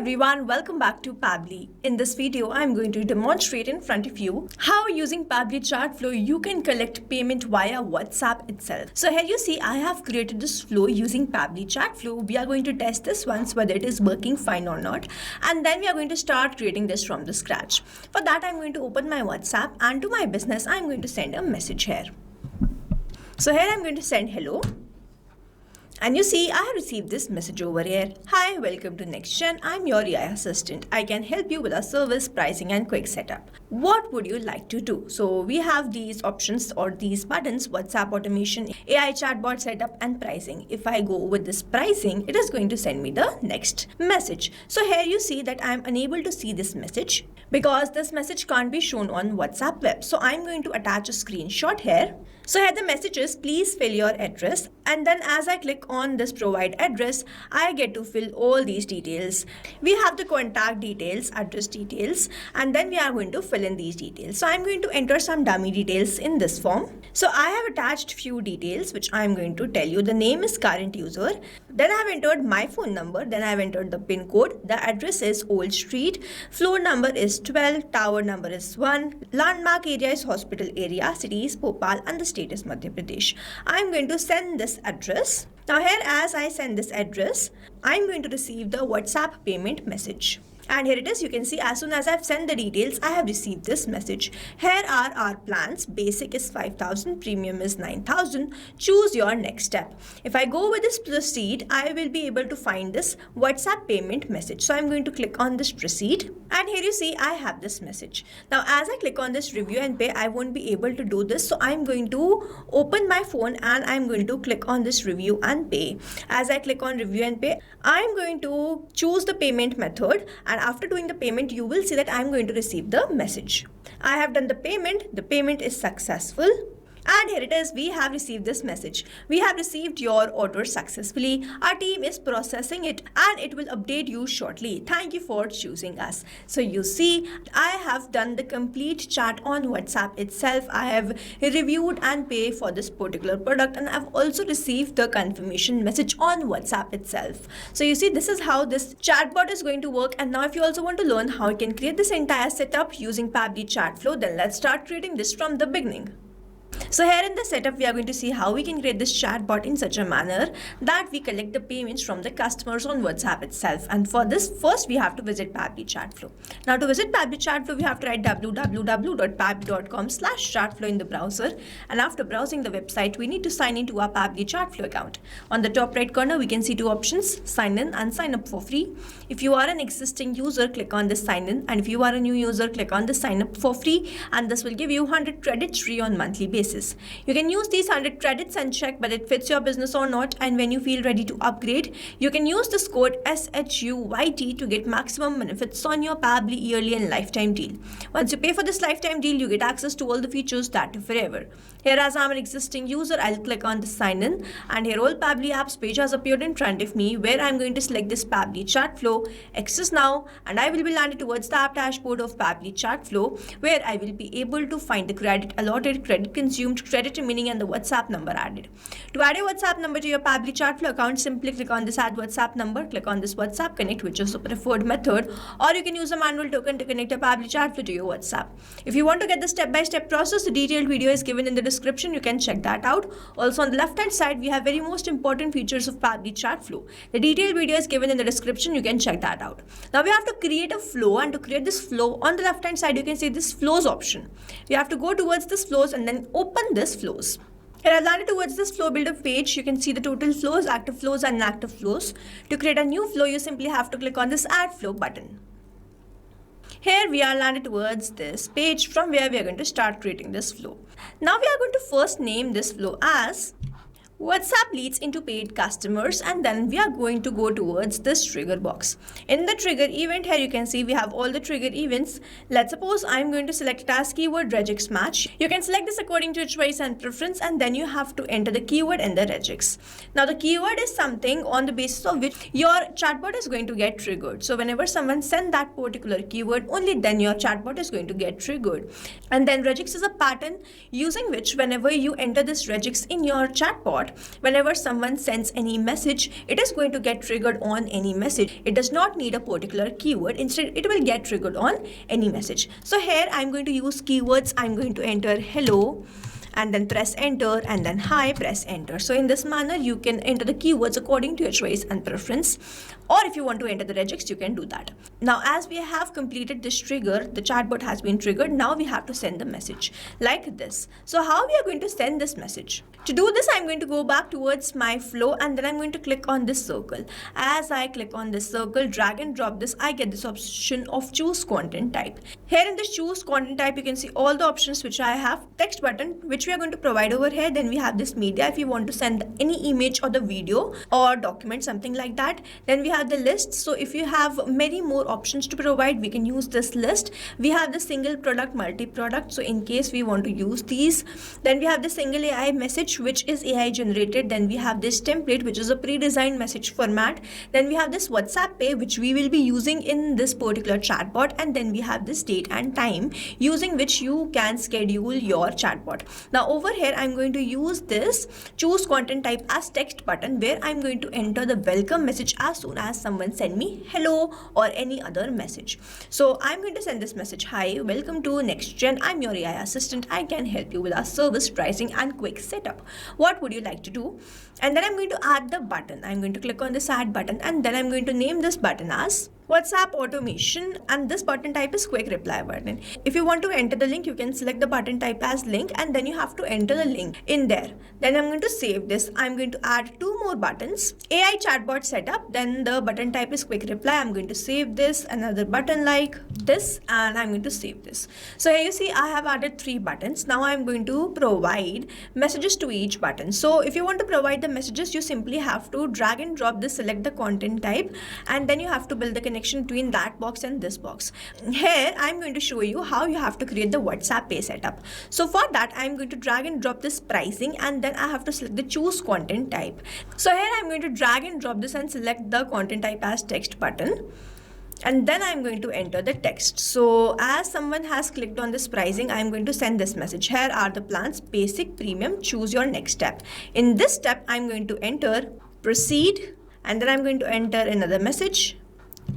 everyone, welcome back to Pabbly. In this video, I'm going to demonstrate in front of you how using Pabbly Chatflow you can collect payment via WhatsApp itself. So here you see I have created this flow using Pabbly Chatflow. We are going to test this once whether it is working fine or not, and then we are going to start creating this from the scratch. For that, I'm going to open my WhatsApp, and to my business, I'm going to send a message here. So here I'm going to send hello. And you see, I have received this message over here. Hi, welcome to NextGen. I'm your AI assistant. I can help you with our service, pricing, and quick setup. What would you like to do? So we have these options or these buttons: WhatsApp automation, AI chatbot setup, and pricing. If I go with this pricing, it is going to send me the next message. So here you see that I'm unable to see this message because this message can't be shown on WhatsApp web. So I'm going to attach a screenshot here. So here the message is, please fill your address, and then as I click on this provide address, I get to fill all these details. We have the contact details, address details, and then we are going to fill in these details. So I'm going to enter some dummy details in this form. So I have attached few details which I'm going to tell you. The name is current user. Then I have entered my phone number. Then I have entered the pin code. The address is Old Street. Floor number is 12. Tower number is 1. Landmark area is hospital area. City is Bhopal, and the state is Madhya Pradesh. I'm going to send this address. Now here, as I send this address, I'm going to receive the WhatsApp payment message. And here it is. You can see as soon as I've sent the details, I have received this message. Here are our plans. Basic is 5,000, premium is 9,000. Choose your next step. If I go with this proceed, I will be able to find this WhatsApp payment message. So I'm going to click on this proceed. And here you see I have this message. Now as I click on this review and pay, I won't be able to do this. So I'm going to open my phone and I'm going to click on this review and pay. As I click on review and pay, I'm going to choose the payment method, and after doing the payment, you will see that I'm going to receive the message. I have done the payment is successful. And here it is, we have received this message. We have received your order successfully. Our team is processing it and it will update you shortly. Thank you for choosing us. So you see, I have done the complete chat on WhatsApp itself. I have reviewed and paid for this particular product, and I've also received the confirmation message on WhatsApp itself. So you see, this is how this chatbot is going to work. And now if you also want to learn how you can create this entire setup using Pabbly Chatflow, then let's start creating this from the beginning. So here in the setup, we are going to see how we can create this chatbot in such a manner that we collect the payments from the customers on WhatsApp itself. And for this, first we have to visit Pabbly Chatflow. Now to visit Pabbly Chatflow, we have to write www.pabbly.com/chatflow in the browser. And after browsing the website, we need to sign into our Pabbly Chatflow account. On the top right corner, we can see two options: sign in and sign up for free. If you are an existing user, click on this sign in. And if you are a new user, click on the sign up for free. And this will give you 100 credits free on monthly basis. You can use these 100 credits and check whether it fits your business or not, and when you feel ready to upgrade, you can use this code SHUYT to get maximum benefits on your Pabbly yearly and lifetime deal. Once you pay for this lifetime deal, you get access to all the features that are forever. Here, as I'm an existing user, I'll click on the sign in, and here all Pabbly apps page has appeared in front of me, where I'm going to select this Pabbly Chatflow, access now, and I will be landed towards the app dashboard of Pabbly Chatflow, where I will be able to find the credit allotted, credit consumed, credit remaining, and the WhatsApp number added. To add a WhatsApp number to your Pabbly Chatflow account, simply click on this add WhatsApp number, click on this WhatsApp connect, which is the preferred method, or you can use a manual token to connect a Pabbly Chatflow to your WhatsApp. If you want to get the step-by-step process, the detailed video is given in the description. You can check that out. Also on the left hand side, we have very most important features of Pabbly Chatflow. The detailed video is given in the description. You can check that out. Now we have to create a flow, and to create this flow, on the left hand side, you can see this flows option. We have to go towards this flows and then open this flows. Here I've landed towards this flow builder page. You can see the total flows, active flows, and inactive flows. To create a new flow, you simply have to click on this add flow button. Here we are landed towards this page from where we are going to start creating this flow. Now we are going to first name this flow as WhatsApp leads into paid customers, and then we are going to go towards this trigger box. In the trigger event, here you can see we have all the trigger events. Let's suppose I'm going to select it as keyword regex match. You can select this according to your choice and preference, and then you have to enter the keyword in the regex. Now the keyword is something on the basis of which your chatbot is going to get triggered. So whenever someone sends that particular keyword, only then your chatbot is going to get triggered. And then regex is a pattern using which whenever you enter this regex in your chatbot, chatbot. Whenever someone sends any message, it is going to get triggered on any message. It does not need a particular keyword. Instead, it will get triggered on any message. So here I'm going to use keywords. I'm going to enter hello and then press enter, and then hi, press enter. So in this manner, you can enter the keywords according to your choice and preference. Or if you want to enter the regex, you can do that. Now, as we have completed this trigger, the chatbot has been triggered. Now we have to send the message like this. So how we are going to send this message? To do this, I'm going to go back towards my flow, and then I'm going to click on this circle. As I click on this circle, drag and drop this, I get this option of choose content type. Here in this choose content type, you can see all the options which I have. Text button, which we are going to provide over here. Then we have this media, if you want to send any image or the video or document, something like that. Then we have the list. So if you have many more options to provide, we can use this list. We have the single product, multi-product. So in case we want to use these, then we have the single AI message, which is AI generated. Then we have this template, which is a pre-designed message format. Then we have this WhatsApp pay, which we will be using in this particular chatbot. And then we have this date and time using which you can schedule your chatbot. Now over here, I'm going to use this choose content type as text button, where I'm going to enter the welcome message as soon as someone send me hello or any other message. So I'm going to send this message, hi, welcome to NextGen. I'm your AI assistant. I can help you with our service pricing and quick setup. What would you like to do? And then I'm going to add the button. I'm going to click on this add button, and then I'm going to name this button as WhatsApp automation, and this button type is quick reply button. If you want to enter the link, you can select the button type as link, and then you have to enter the link in there. Then I'm going to save this. I'm going to add two more buttons. AI chatbot setup, then the button type is quick reply. I'm going to save this, another button like this, and I'm going to save this. So here you see I have added 3 buttons. Now I'm going to provide messages to each button. So if you want to provide the messages, you simply have to drag and drop this, select the content type, and then you have to build the connection between that box and this box. Here I'm going to show you how you have to create the WhatsApp pay setup. So for that, I'm going to drag and drop this pricing, and then I have to select the choose content type. So here I'm going to drag and drop this and select the content type as text button. And then I'm going to enter the text. So as someone has clicked on this pricing, I'm going to send this message. Here are the plans, basic, premium, choose your next step. In this step, I'm going to enter proceed, and then I'm going to enter another message,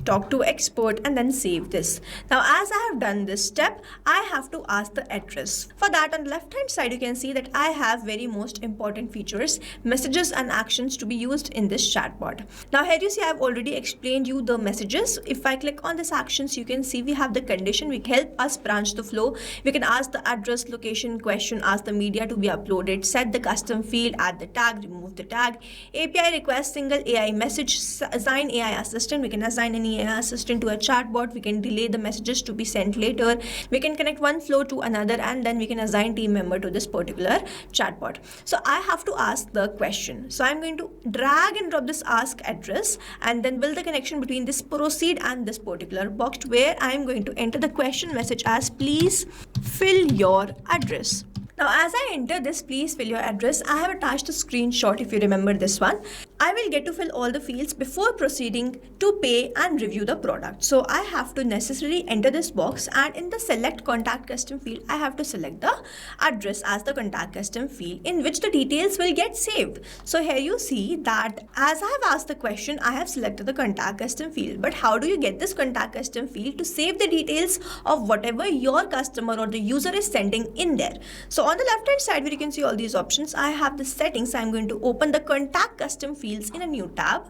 talk to expert, and then save this. Now as I have done this step, I have to ask the address. For that, on the left hand side, you can see that I have very most important features, messages and actions to be used in this chatbot. Now here you see I've already explained you the messages. If I click on this actions, you can see we have the condition, we can help us branch the flow. We can ask the address, location, question, ask the media to be uploaded, set the custom field, add the tag, remove the tag, API request, single AI message, assign AI assistant. We can assign any AI assistant to a chatbot. We can delay the messages to be sent later. We can connect one flow to another, and then we can assign team member to this particular chatbot. So I have to ask the question. So I'm going to drag and drop this ask address, and then build the connection between this proceed and this particular box, where I'm going to enter the question message as please fill your address. Now as I enter this please fill your address, I have attached a screenshot. If you remember this one, I will get to fill all the fields before proceeding to pay and review the product. So I have to necessarily enter this box, and in the select contact custom field, I have to select the address as the contact custom field in which the details will get saved. So here you see that as I have asked the question, I have selected the contact custom field. But how do you get this contact custom field to save the details of whatever your customer or the user is sending in there? So on the left hand side, where you can see all these options, I have the settings. I'm going to open the contact custom fields in a new tab.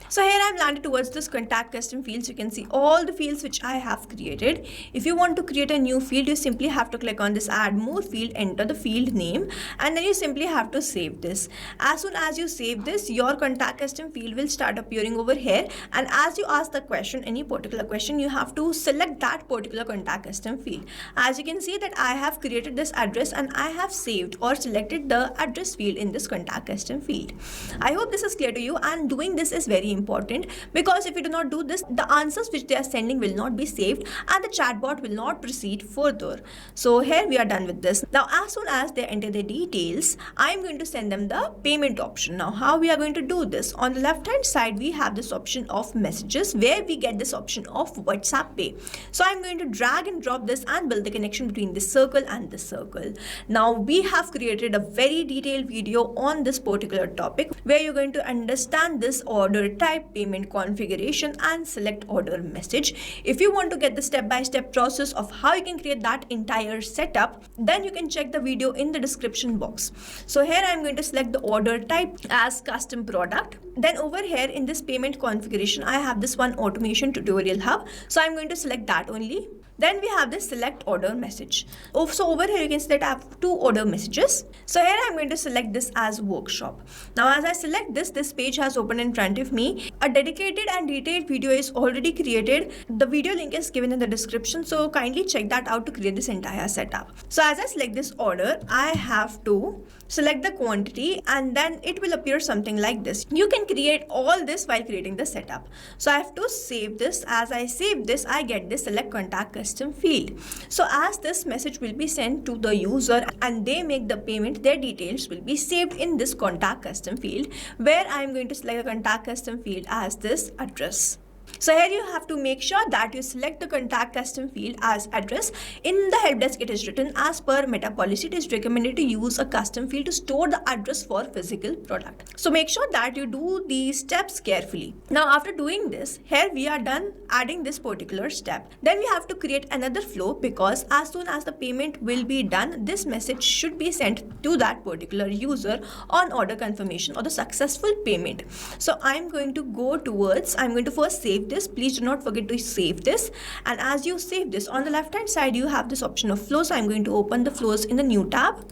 So here I'm landed towards this contact custom fields. You can see all the fields which I have created. If you want to create a new field, you simply have to click on this add more field, enter the field name, and then you simply have to save this. As soon as you save this, your contact custom field will start appearing over here. And as you ask the question, any particular question, you have to select that particular contact custom field. As you can see that I have created this address, and I have saved or selected the address field in this contact custom field. I hope this is clear to you, and doing this is very important, because if you do not do this, the answers which they are sending will not be saved and the chatbot will not proceed further. So here we are done with this. Now as soon as they enter the details, I am going to send them the payment option. Now how we are going to do this? On the left hand side we have this option of messages, where we get this option of WhatsApp Pay. So I'm going to drag and drop this and build the connection between this circle and this circle. Now we have created a very detailed video on this particular topic, where you're going to understand this order type, payment configuration and select order message. If you want to get the step-by-step process of how you can create that entire setup, then you can check the video in the description box. So here I'm going to select the order type as custom product. Then over here in this payment configuration, I have this one automation tutorial hub. So I'm going to select that only. Then we have this select order message. So over here you can select I have 2 order messages. So here I'm going to select this as workshop. Now as I select this, this page has opened in front of me. A dedicated and detailed video is already created. The video link is given in the description, so kindly check that out to create this entire setup. So as I select this order, I have to select the quantity and then it will appear something like this. You can create all this while creating the setup. So I have to save this. As I save this, I get this select contact custom field. So as this message will be sent to the user and they make the payment, their details will be saved in this contact custom field, where I am going to select the contact custom field as this address. So here you have to make sure that you select the contact custom field as address. In the help desk it is written, as per Meta policy, it is recommended to use a custom field to store the address for physical product. So make sure that you do these steps carefully. Now after doing this, here we are done adding this particular step. Then we have to create another flow, because as soon as the payment will be done, this message should be sent to that particular user on order confirmation or the successful payment. So I'm going to first save this. Please do not forget to save this. And as you save this, on the left hand side you have this option of flows. I'm going to open the flows in the new tab.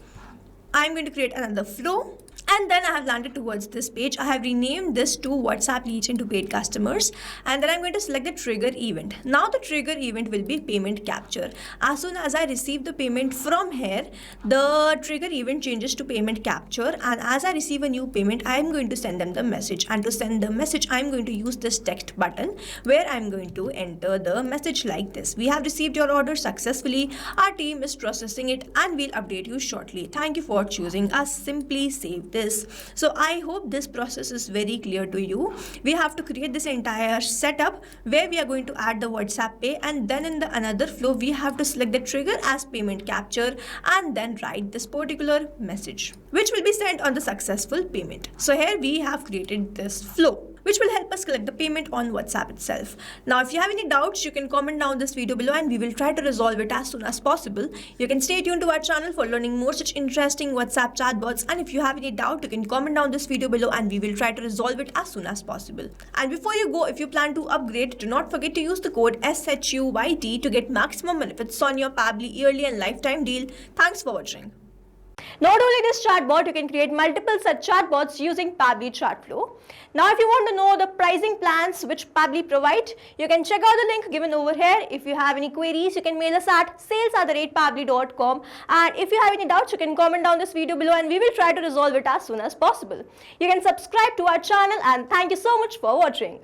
I'm going to create another flow. And then I have landed towards this page. I have renamed this to WhatsApp leads into paid customers. And then I'm going to select the trigger event. Now the trigger event will be payment capture. As soon as I receive the payment from here, the trigger event changes to payment capture. And as I receive a new payment, I'm going to send them the message. And to send the message, I'm going to use this text button, where I'm going to enter the message like this. We have received your order successfully. Our team is processing it and we'll update you shortly. Thank you for choosing us. Simply save this. So I hope this process is very clear to you. We have to create this entire setup, where we are going to add the WhatsApp Pay, and then in the another flow we have to select the trigger as payment capture and then write this particular message, which will be sent on the successful payment. So here we have created this flow, which will help us collect the payment on WhatsApp itself. Now if you have any doubts, you can comment down this video below and we will try to resolve it as soon as possible. You can stay tuned to our channel for learning more such interesting WhatsApp chatbots, and if you have any doubt, you can comment down this video below and we will try to resolve it as soon as possible. And before you go, if you plan to upgrade, do not forget to use the code SHUYT to get maximum benefits on your Pabbly yearly and lifetime deal. Thanks for watching. Not only this chatbot, you can create multiple such chatbots using Pabbly Chatflow. Now if you want to know the pricing plans which Pabbly provide, you can check out the link given over here. If you have any queries, you can mail us at sales@pabbly.com, and if you have any doubts, you can comment down this video below and we will try to resolve it as soon as possible. You can subscribe to our channel, and thank you so much for watching.